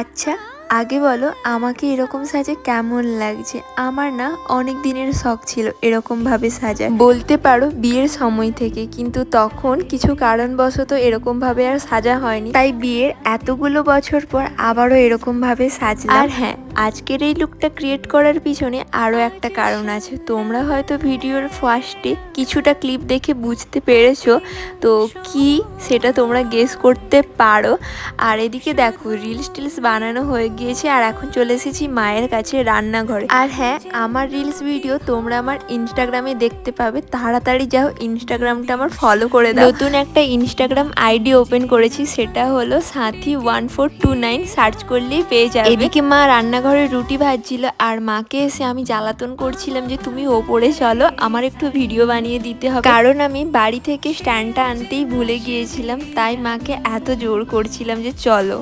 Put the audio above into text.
আচ্ছা, আগে বলো আমাকে এরকম সাজে কেমন লাগছে। আমার না অনেক দিনের শখ ছিল এরকম ভাবে সাজা, বলতে পারো বিয়ের সময় থেকে, কিন্তু তখন কিছু কারণবশত এরকম ভাবে আর সাজা হয়নি। তাই বিয়ের এতগুলো বছর পর আবারও এরকম ভাবে সাজলাম। আর হ্যাঁ, আজকের এই লুকটা ক্রিয়েট করার পিছনে আরো একটা কারণ আছে। তোমরা হয়তো ভিডিওর ফার্স্টে কিছুটা ক্লিপ দেখে বুঝতে পেরেছো, তো কি সেটা তোমরা গেস করতে পারো। আর এদিকে দেখো রিলস টিলস বানানো হয়ে গিয়েছে, আর এখন চলে এসেছি মায়ের কাছে রান্নাঘরে। আর হ্যাঁ, আমার রিলস ভিডিও তোমরা আমার ইনস্টাগ্রামে দেখতে পাবে, তাড়াতাড়ি যাও ইনস্টাগ্রামটা আমার ফলো করে দাও। নতুন একটা ইনস্টাগ্রাম আইডি ওপেন করেছি, সেটা হলো সাথী1429, সার্চ করলেই পেয়ে যাবে। এদিকে মা রান্নাঘরে রুটি ভাজছিল, আর মাকে এসে আমি জ্বালাতন করছিলাম যে তুমি ওপরে চলো, আমার একটু ভিডিও বানিয়ে দিতে হবে, কারণ আমি বাড়ি থেকে স্ট্যান্ডটা আনতেই ভুলে গিয়েছিলাম। তাই মাকে এত জোর করছিলাম যে চলো।